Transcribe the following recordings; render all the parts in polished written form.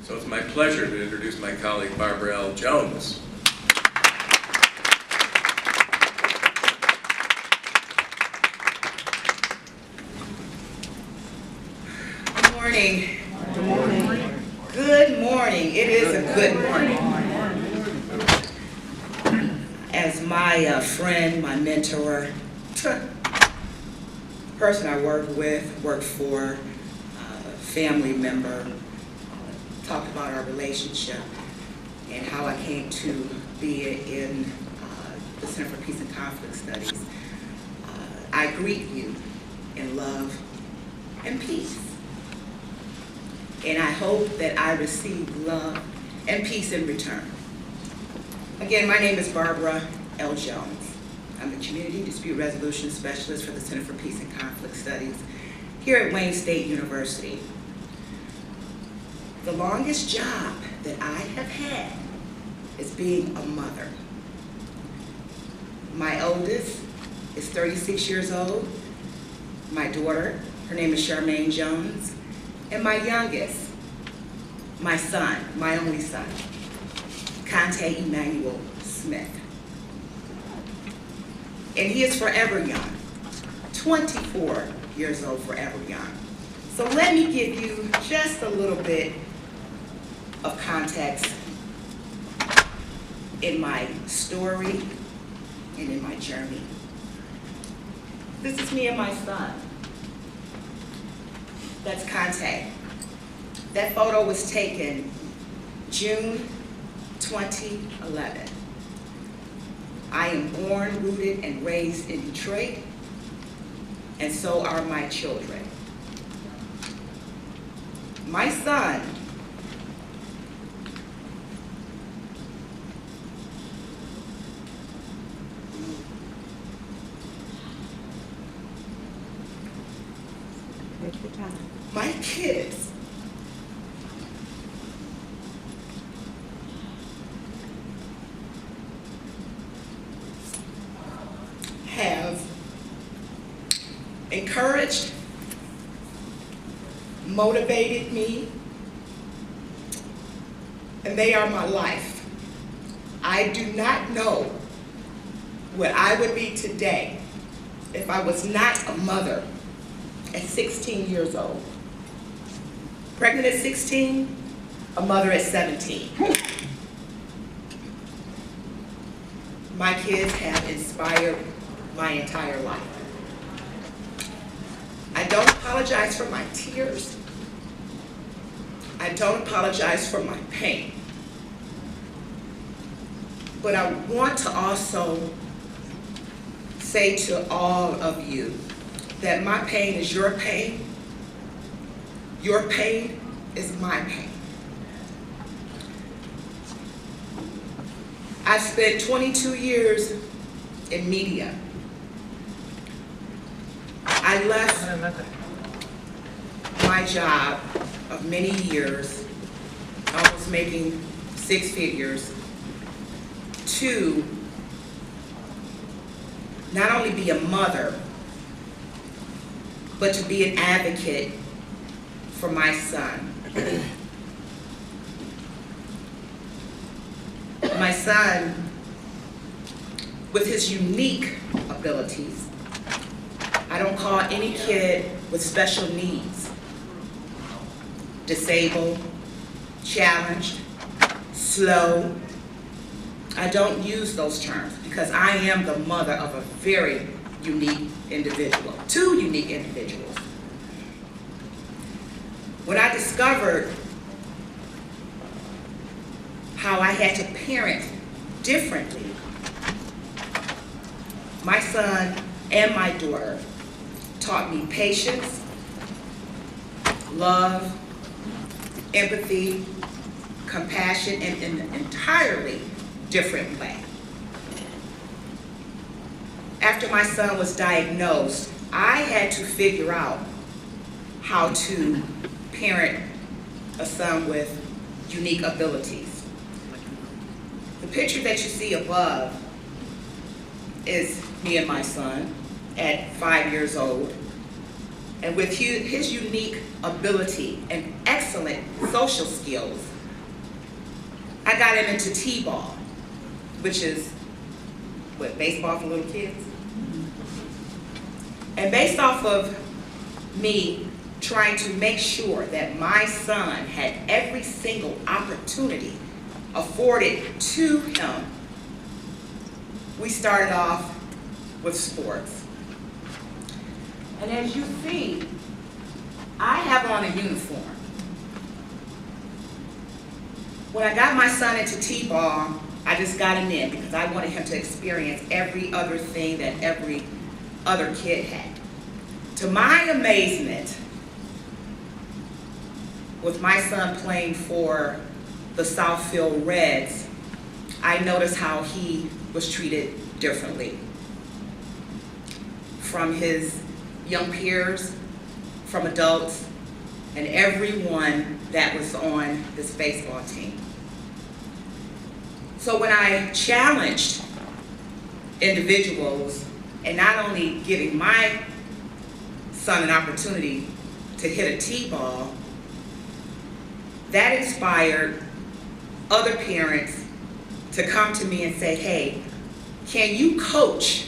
So it's my pleasure to introduce my colleague Barbara L. Jones. Good morning. Good morning. Good morning. It is a good morning. As my friend, my mentor, person I work for, family member, talked about our relationship and how I came to be in the Center for Peace and Conflict Studies. I greet you in love and peace. And I hope that I receive love and peace in return. Again, my name is Barbara L. Jones. I'm the Community Dispute Resolution Specialist for the Center for Peace and Conflict Studies here at Wayne State University. The longest job that I have had is being a mother. My oldest is 36 years old. My daughter, her name is Charmaine Jones. And my youngest, my son, my only son, Conte Emmanuel Smith. And he is forever young, 24 years old, forever young. So let me give you just a little bit of context in my story and in my journey. This is me and my son. That's Conte. That photo was taken June 2011. I am born, rooted, and raised in Detroit, and so are my children. My son my kids have encouraged, motivated me, and they are my life. I do not know what I would be today if I was not a mother at 16 years old. Pregnant at 16, a mother at 17. My kids have inspired my entire life. I don't apologize for my tears. I don't apologize for my pain. But I want to also say to all of you that my pain is your pain. Your pain is my pain. I spent 22 years in media. I left my job of many years, almost making 6 figures, to not only be a mother, but to be an advocate for my son. My son, with his unique abilities, I don't call any kid with special needs disabled, challenged, slow. I don't use those terms because I am the mother of a very unique individual, 2 unique individuals. When I discovered how I had to parent differently, my son and my daughter taught me patience, love, empathy, compassion in an entirely different way. After my son was diagnosed, I had to figure out how to parent a son with unique abilities. The picture that you see above is me and my son at 5 years old. And with his unique ability and excellent social skills, I got him into T-ball, which is, what, baseball for little kids? And based off of me trying to make sure that my son had every single opportunity afforded to him, we started off with sports. And as you see, I have on a uniform. When I got my son into T-ball, I just got him in because I wanted him to experience every other thing that every other kid had. To my amazement, with my son playing for the Southfield Reds, I noticed how he was treated differently from his young peers, from adults, and everyone that was on this baseball team. So when I challenged individuals, and not only giving my son an opportunity to hit a T-ball, that inspired other parents to come to me and say, hey, can you coach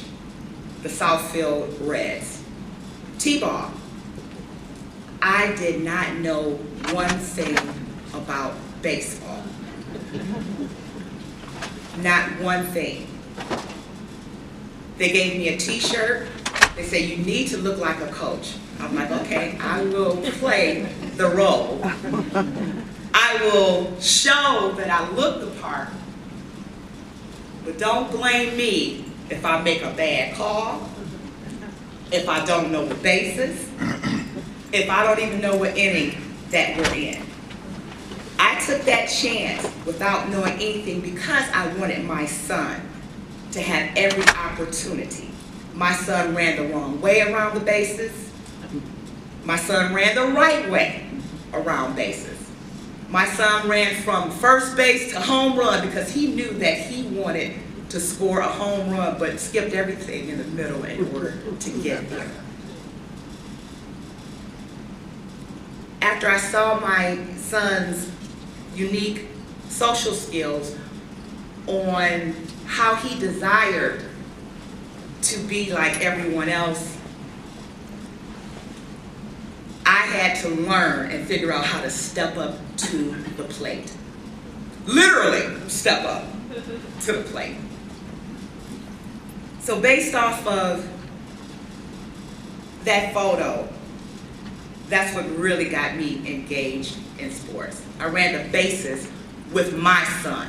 the Southfield Reds? T-ball. I did not know one thing about baseball. Not one thing. They gave me a t-shirt. They said, you need to look like a coach. I'm like, okay, I will play the role. I will show that I look the part, but don't blame me if I make a bad call, if I don't know the basis, if I don't even know what inning that we're in. I took that chance without knowing anything because I wanted my son to have every opportunity. My son ran the wrong way around the bases. My son ran the right way around bases. My son ran from first base to home run because he knew that he wanted to score a home run, but skipped everything in the middle in order to get there. After I saw my son's unique social skills on how he desired to be like everyone else, I had to learn and figure out how to step up to the plate. Literally step up to the plate. So based off of that photo, that's what really got me engaged in sports. I ran the bases with my son.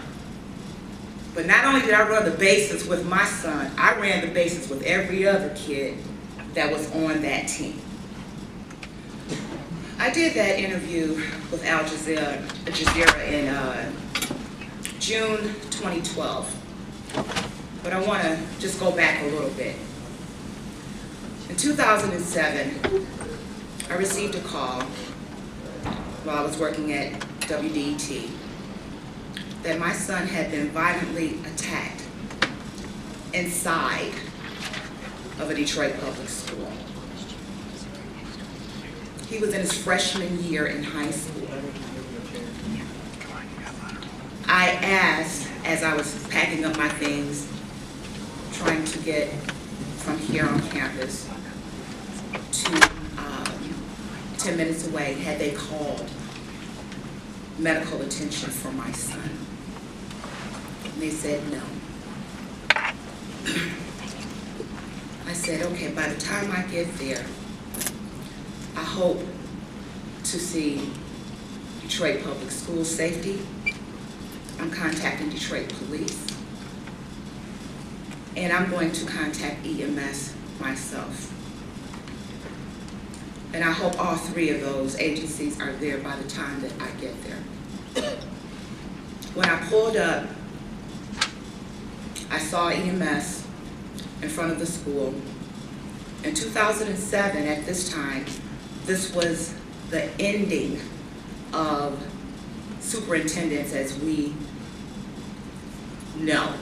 But not only did I run the bases with my son, I ran the bases with every other kid that was on that team. I did that interview with Al Jazeera in June 2012. But I want to just go back a little bit. In 2007, I received a call while I was working at WDET that my son had been violently attacked inside of a Detroit public school. He was in his freshman year in high school. I asked, as I was packing up my things, trying to get from here on campus to 10 minutes away, had they called medical attention for my son? And they said no. I said, okay, by the time I get there, I hope to see Detroit Public School Safety. I'm contacting Detroit Police. And I'm going to contact EMS myself. And I hope all three of those agencies are there by the time that I get there. When I pulled up, I saw EMS in front of the school. In 2007, at this time, this was the ending of superintendents as we know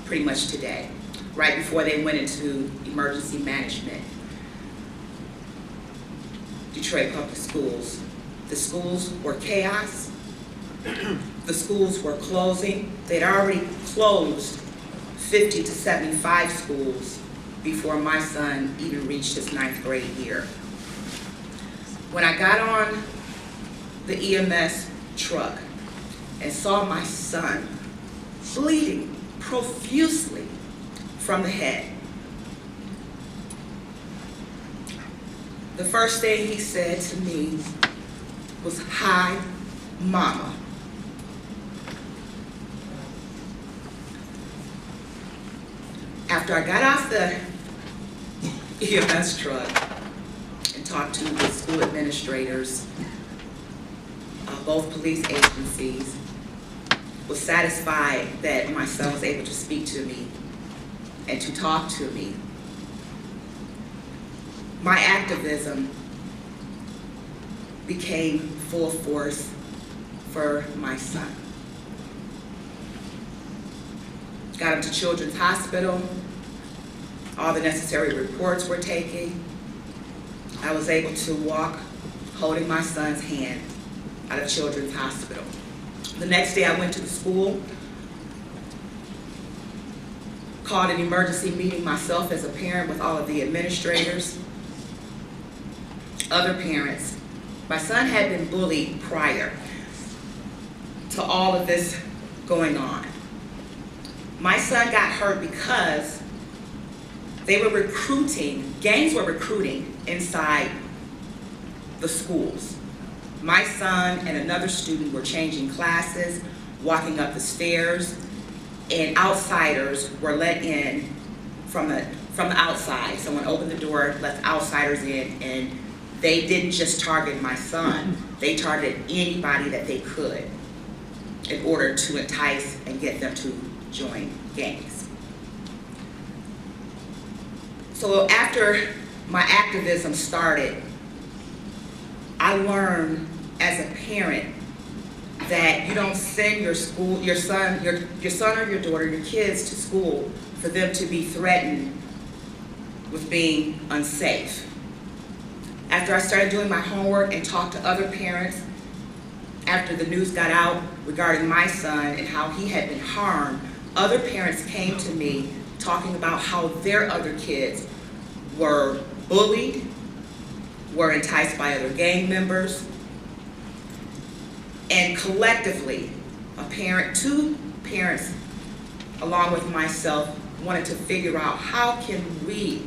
pretty much today, right before they went into emergency management. Detroit Public Schools. The schools were chaos. the schools were closing. They'd already closed 50 to 75 schools before my son even reached his 9th grade year. When I got on the EMS truck and saw my son bleeding profusely from the head, the first thing he said to me was, "Hi, Mama." After I got off the EMS truck and talked to the school administrators, both police agencies, was satisfied that my son was able to speak to me and to talk to me, my activism became full force for my son. Got him to Children's Hospital. All the necessary reports were taken. I was able to walk holding my son's hand out of Children's Hospital. The next day I went to the school, called an emergency meeting myself as a parent with all of the administrators, other parents. My son had been bullied prior to all of this going on. My son got hurt because they were recruiting, gangs were recruiting inside the schools. My son and another student were changing classes, walking up the stairs, and outsiders were let in from the outside. Someone opened the door, let outsiders in, and they didn't just target my son, they targeted anybody that they could in order to entice and get them to join gangs. So after my activism started, I learned as a parent that you don't send your son or your daughter, your kids to school for them to be threatened with being unsafe. After I started doing my homework and talked to other parents, after the news got out regarding my son and how he had been harmed, other parents came to me talking about how their other kids were bullied, were enticed by other gang members, and collectively, two parents, along with myself, wanted to figure out how can we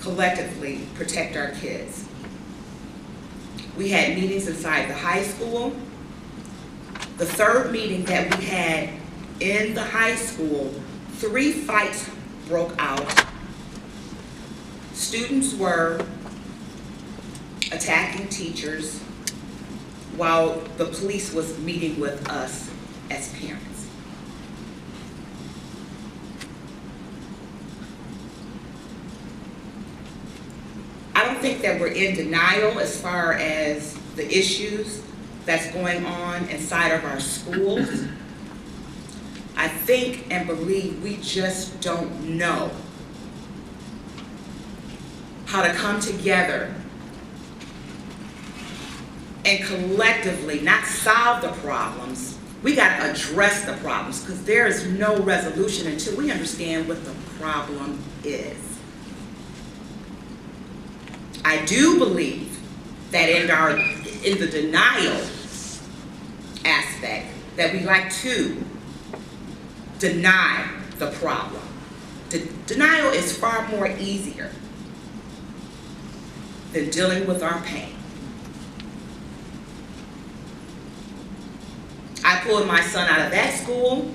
collectively protect our kids. We had meetings inside the high school. The third meeting that we had in the high school, 3 fights broke out. Students were attacking teachers while the police was meeting with us as parents. I don't think that we're in denial as far as the issues that's going on inside of our schools. I think and believe we just don't know how to come together and collectively not solve the problems. We got to address the problems because there is no resolution until we understand what the problem is. I do believe that in the denial aspect that we like to deny the problem. Denial is far more easier than dealing with our pain. I pulled my son out of that school,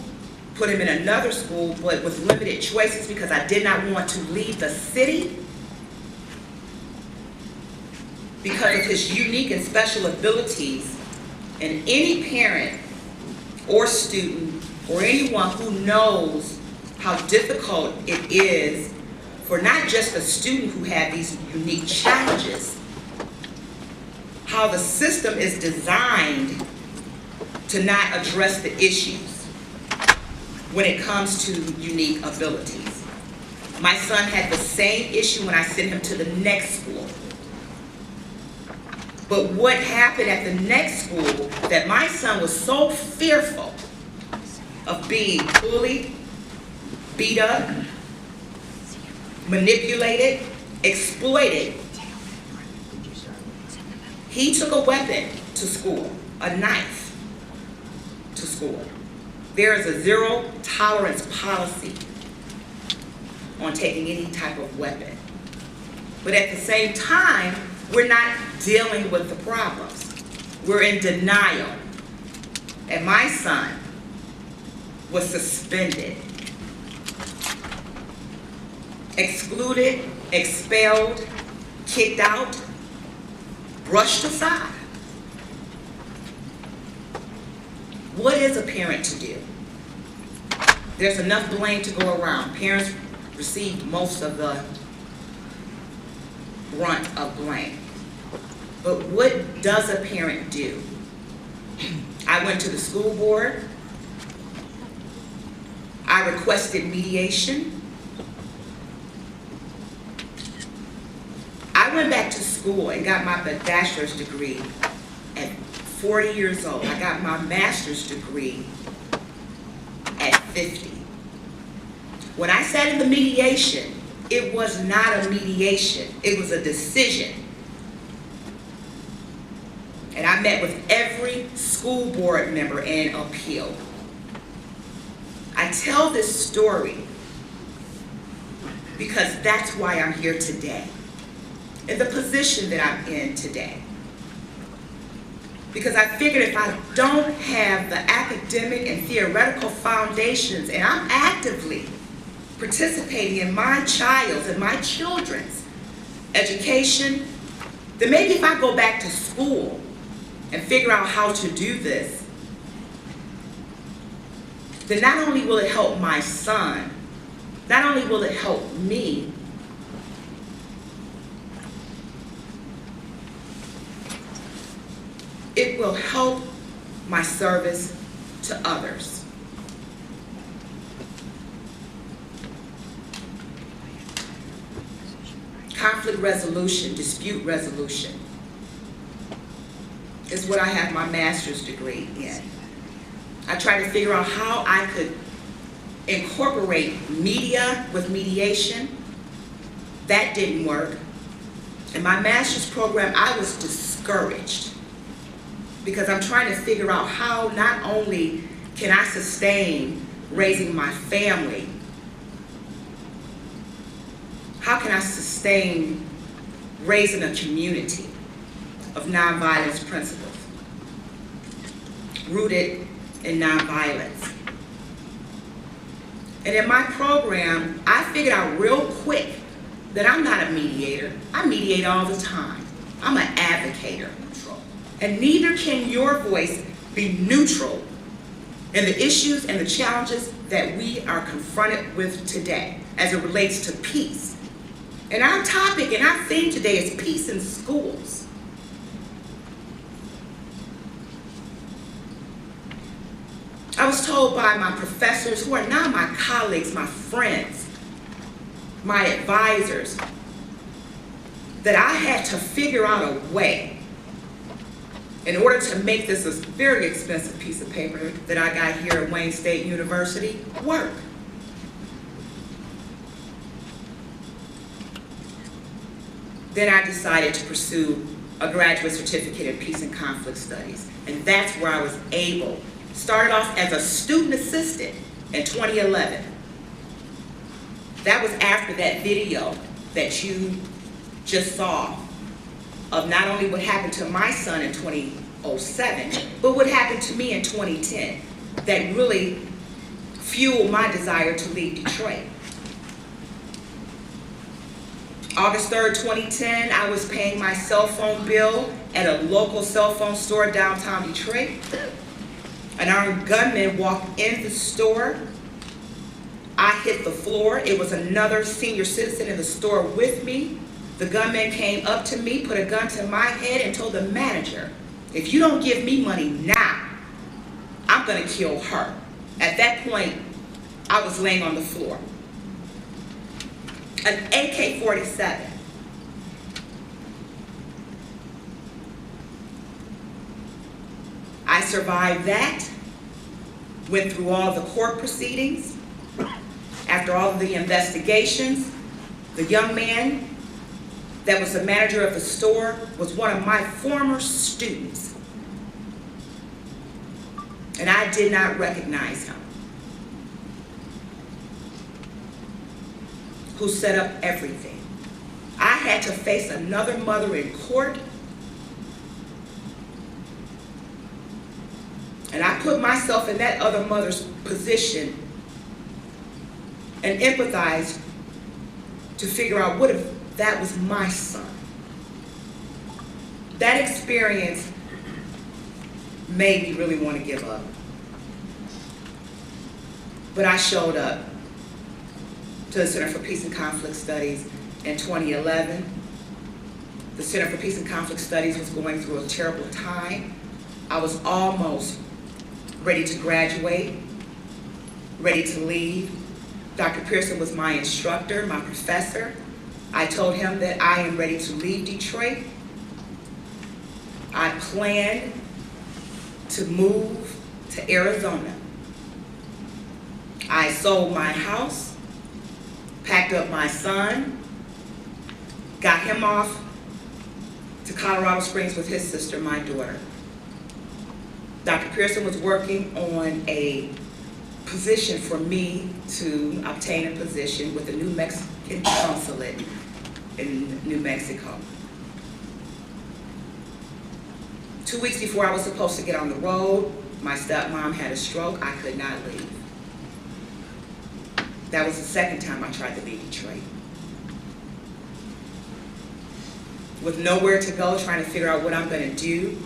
put him in another school, but with limited choices because I did not want to leave the city because of his unique and special abilities. And any parent or student or anyone who knows how difficult it is for not just a student who had these unique challenges, how the system is designed to not address the issues when it comes to unique abilities. My son had the same issue when I sent him to the next school. But what happened at the next school, that my son was so fearful of being bullied, beat up, manipulated, exploited, he took a weapon to school, a knife to school. There is a zero tolerance policy on taking any type of weapon. But at the same time, we're not dealing with the problems. We're in denial. And my son was suspended, excluded, expelled, kicked out, brushed aside. What is a parent to do? There's enough blame to go around. Parents receive most of the brunt of blame. But what does a parent do? I went to the school board. I requested mediation. I went back to school and got my bachelor's degree at 40 years old. I got my master's degree at 50. When I sat in the mediation, it was not a mediation, it was a decision. And I met with every school board member and appealed. I tell this story because that's why I'm here today, in the position that I'm in today. Because I figured if I don't have the academic and theoretical foundations, and I'm actively participating in my child's and my children's education, then maybe if I go back to school and figure out how to do this, then not only will it help my son, not only will it help me, it will help my service to others. Conflict resolution, dispute resolution is what I have my master's degree in. I tried to figure out how I could incorporate media with mediation. That didn't work. In my master's program, I was discouraged because I'm trying to figure out how not only can I sustain raising my family, how can I sustain raising a community of nonviolence principles rooted in nonviolence. And in my program, I figured out real quick that I'm not a mediator. I mediate all the time. I'm an advocator. And neither can your voice be neutral in the issues and the challenges that we are confronted with today as it relates to peace. And our topic and our theme today is peace in schools. I was told by my professors, who are now my colleagues, my friends, my advisors, that I had to figure out a way in order to make this a very expensive piece of paper that I got here at Wayne State University work. Then I decided to pursue a graduate certificate in peace and conflict studies. And that's where I was able, started off as a student assistant in 2011. That was after that video that you just saw of not only what happened to my son in 2007, but what happened to me in 2010 that really fueled my desire to leave Detroit. August 3rd, 2010, I was paying my cell phone bill at a local cell phone store downtown Detroit. An armed gunman walked in the store. I hit the floor. It was another senior citizen in the store with me. The gunman came up to me, put a gun to my head, and told the manager, if you don't give me money now, I'm gonna kill her. At that point, I was laying on the floor. An AK-47. survived that, went through all the court proceedings. After all of the investigations, the young man that was the manager of the store was one of my former students. And I did not recognize him. Who set up everything. I had to face another mother in court. And I put myself in that other mother's position and empathized to figure out what if that was my son. That experience made me really want to give up. But I showed up to the Center for Peace and Conflict Studies in 2011. The Center for Peace and Conflict Studies was going through a terrible time. I was almost ready to graduate, ready to leave. Dr. Pearson was my instructor, my professor. I told him that I am ready to leave Detroit. I planned to move to Arizona. I sold my house, packed up my son, got him off to Colorado Springs with his sister, my daughter. Dr. Pearson was working on a position for me to obtain a position with the New Mexican consulate in New Mexico. 2 weeks before I was supposed to get on the road, my stepmom had a stroke. I could not leave. That was the second time I tried to leave Detroit. With nowhere to go, trying to figure out what I'm gonna do.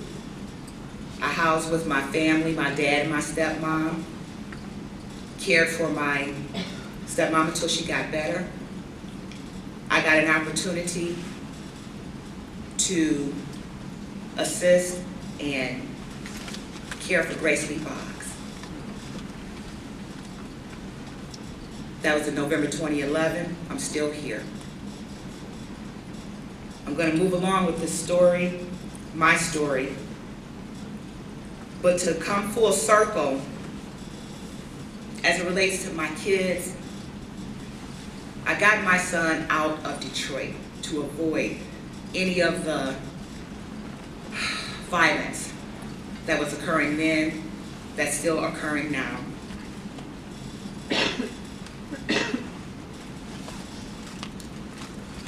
I housed with my family, my dad and my stepmom. Cared for my stepmom until she got better. I got an opportunity to assist and care for Grace Lee Boggs. That was in November 2011. I'm still here. I'm going to move along with this story, my story. But to come full circle, as it relates to my kids, I got my son out of Detroit to avoid any of the violence that was occurring then, that's still occurring now.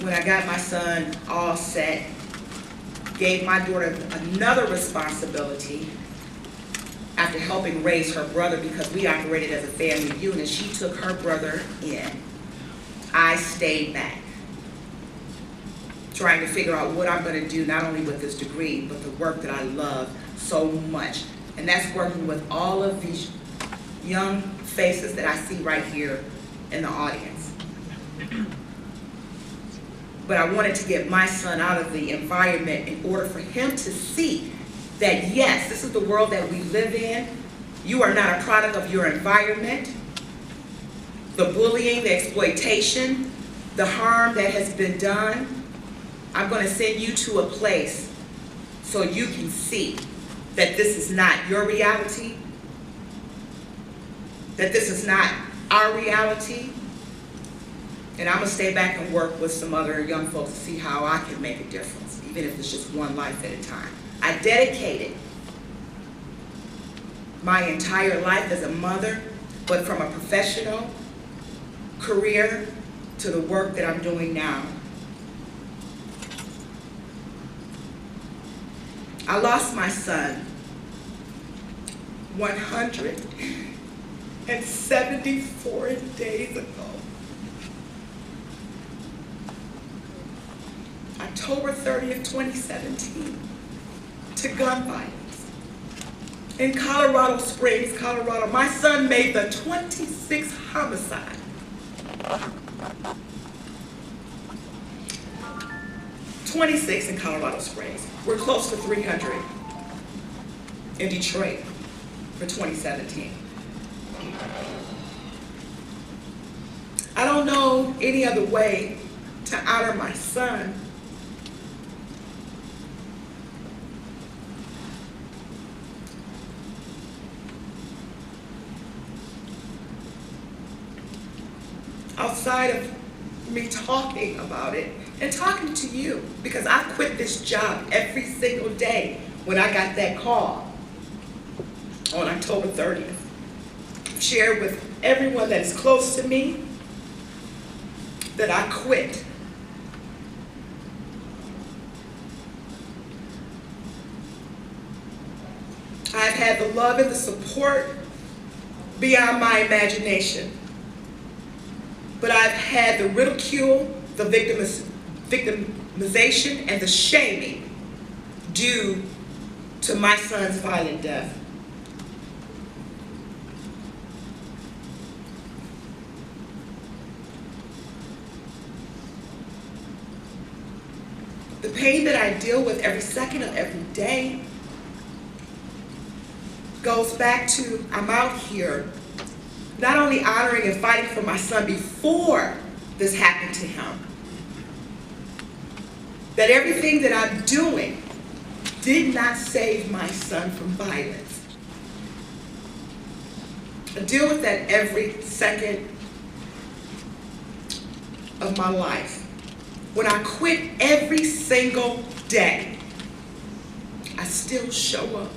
When I got my son all set, gave my daughter another responsibility after helping raise her brother, because we operated as a family unit. She took her brother in. I stayed back, trying to figure out what I'm going to do, not only with this degree, but the work that I love so much. And that's working with all of these young faces that I see right here in the audience. But I wanted to get my son out of the environment in order for him to see that, yes, this is the world that we live in. You are not a product of your environment. The bullying, the exploitation, the harm that has been done, I'm going to send you to a place so you can see that this is not your reality, that this is not our reality. And I'm going to stay back and work with some other young folks to see how I can make a difference, even if it's just one life at a time. I dedicated my entire life as a mother, but from a professional career to the work that I'm doing now. I lost my son 174 days ago. October 30th, 2017, to gun violence in Colorado Springs, Colorado. My son made the 26th homicide. '26 in Colorado Springs. We're close to 300 in Detroit for 2017. I don't know any other way to honor my son outside of me talking about it and talking to you, because I quit this job every single day when I got that call on October 30th. Shared with everyone that is close to me that I quit. I've had the love and the support beyond my imagination. But I've had the ridicule, the victimization, and the shaming due to my son's violent death. The pain that I deal with every second of every day goes back to, I'm out here not only honoring and fighting for my son before this happened to him, that everything that I'm doing did not save my son from violence. I deal with that every second of my life. When I quit every single day, I still show up.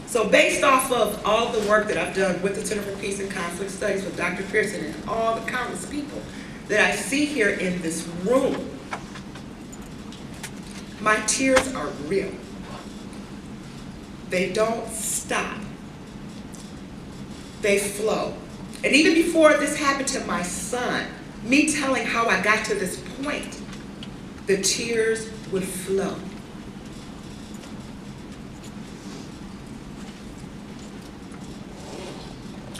So based off of all the work that I've done with the Center for Peace and Conflict Studies with Dr. Pearson and all the countless people that I see here in this room, my tears are real. They don't stop. They flow. And even before this happened to my son, me telling how I got to this point, the tears would flow.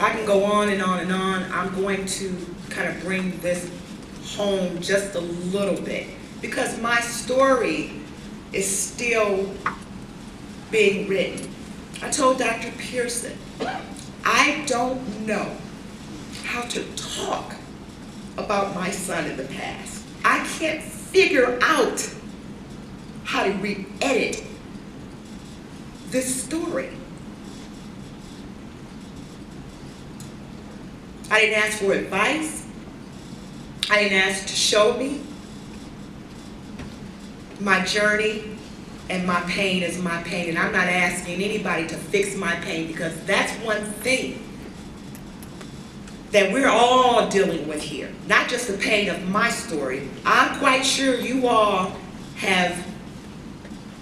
I can go on and on and on. I'm going to kind of bring this home just a little bit because my story is still being written. I told Dr. Pearson, I don't know how to talk about my son in the past. I can't figure out how to re-edit this story. I didn't ask for advice. I didn't ask to show me. My journey and my pain is my pain, and I'm not asking anybody to fix my pain because that's one thing that we're all dealing with here. Not just the pain of my story. I'm quite sure you all have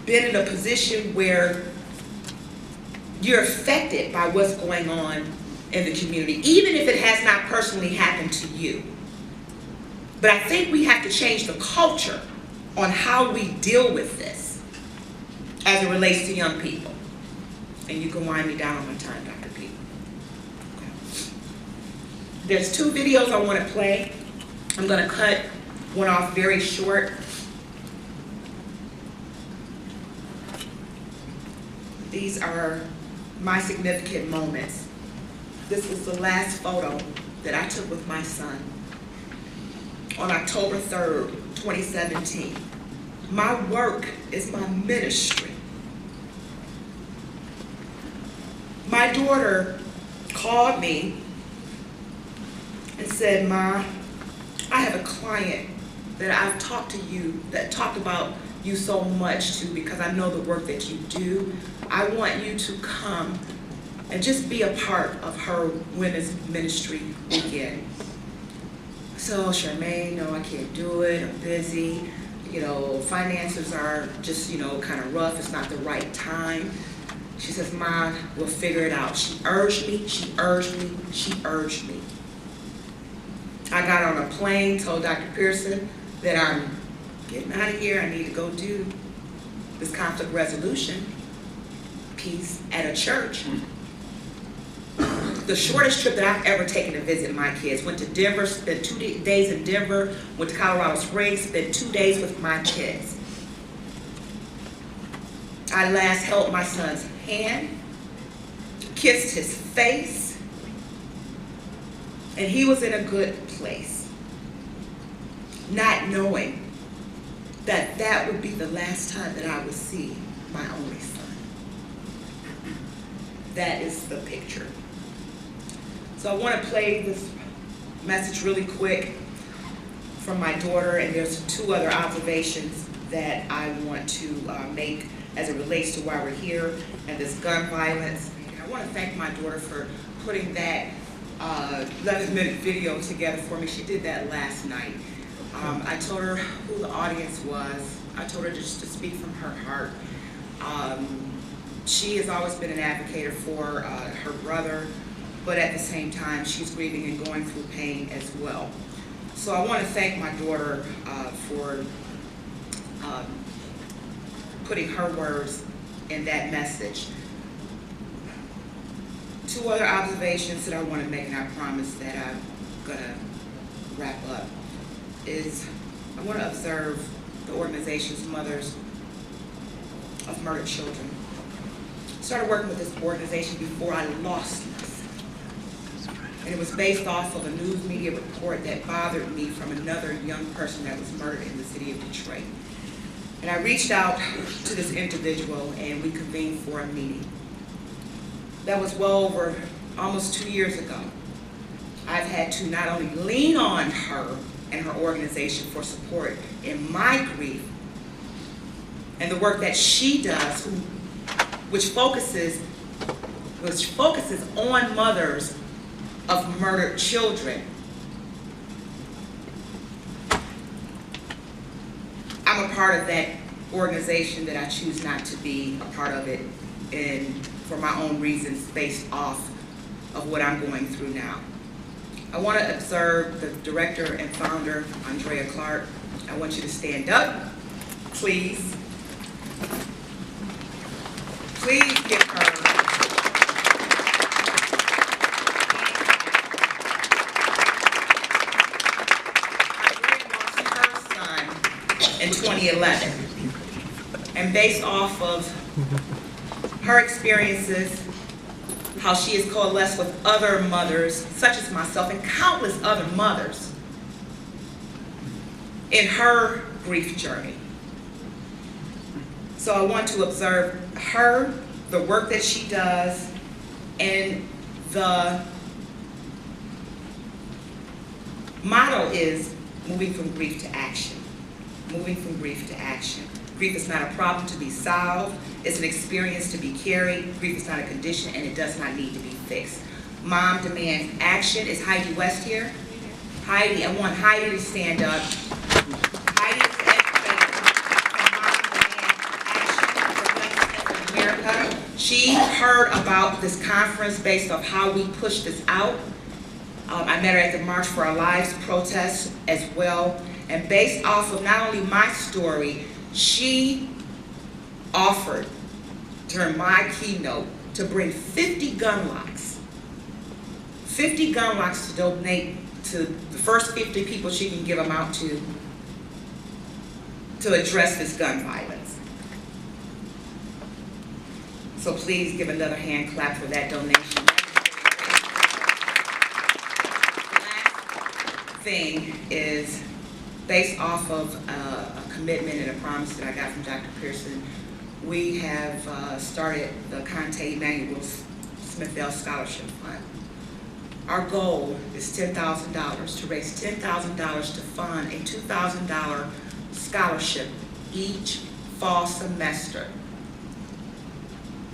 been in a position where you're affected by what's going on in the community, even if it has not personally happened to you. But I think we have to change the culture on how we deal with this as it relates to young people. And you can wind me down on my time, Dr. P. Okay. There's two videos I want to play. I'm going to cut one off very short. These are my significant moments. This was the last photo that I took with my son on October 3rd, 2017. My work is my ministry. My daughter called me and said, Ma, I have a client that I've talked to you, that talked about you so much to because I know the work that you do. I want you to come and just be a part of her women's ministry weekend. So, Charmaine, no, I can't do it, I'm busy. You know, finances are just, you know, kind of rough, it's not the right time. She says, Ma, we'll figure it out. She urged me, she urged me, she urged me. I got on a plane, told Dr. Pearson that I'm getting out of here, I need to go do this conflict resolution piece at a church. The shortest trip that I've ever taken to visit my kids. Went to Denver, spent 2 days in Denver, went to Colorado Springs, spent 2 days with my kids. I last held my son's hand, kissed his face, and he was in a good place. Not knowing that that would be the last time that I would see my only son. that is the picture. So I want to play this message really quick from my daughter, and there's 2 other observations that I want to make as it relates to why we're here and this gun violence. And I want to thank my daughter for putting that 11-minute video together for me. She did that last night. I told her who the audience was. I told her just to speak from her heart. She has always been an advocate for her brother, but at the same time, she's grieving and going through pain as well. So I want to thank my daughter for putting her words in that message. 2 other observations that I want to make, and I promise that I'm going to wrap up, is I want to observe the organization's Mothers of Murdered Children. I started working with this organization before I lost myself. And it was based off of a news media report that bothered me from another young person that was murdered in the city of Detroit. And I reached out to this individual and we convened for a meeting. That was well over almost 2 years ago. I've had to not only lean on her and her organization for support in my grief and the work that she does, which focuses on mothers of murdered children. I'm a part of that organization that I choose not to be a part of it, and for my own reasons based off of what I'm going through now. I want to observe the director and founder, Andrea Clark. I want you to stand up, please. Please give her Andrea lost her son in 2011. And based off of her experiences, how she has coalesced with other mothers, such as myself and countless other mothers, in her grief journey. So I want to observe her, the work that she does, and the motto is moving from grief to action. Moving from grief to action. Grief is not a problem to be solved. It's an experience to be carried. Grief is not a condition, and it does not need to be fixed. Mom demands action. Is Heidi West here? Heidi, I want Heidi to stand up. Heidi is the educator for Mom Demands Action for Black America. She heard about this conference based off how we push this out. I met her at the March for Our Lives protest as well. And based off of not only my story, she offered during my keynote to bring 50 gun locks. 50 gun locks to donate to the first 50 people she can give them out to address this gun violence. So please give another hand clap for that donation. The last thing is based off of a commitment and a promise that I got from Dr. Pearson. We have started the Conte Emanuel Smithville Scholarship Fund. Our goal is $10,000, to raise $10,000 to fund a $2,000 scholarship each fall semester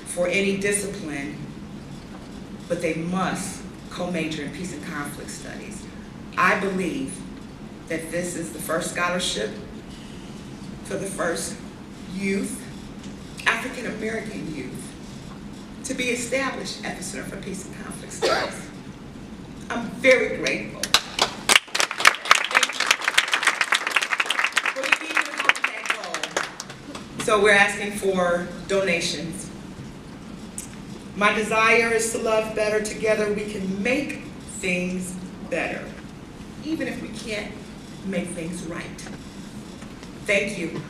for any discipline, but they must co-major in peace and conflict studies. I believe that this is the first scholarship for the first youth, African American youth, to be established at the Center for Peace and Conflict Studies. I'm very grateful. But we need to help that goal. So we're asking for donations. My desire is to love better. Together we can make things better, even if we can't make things right. Thank you.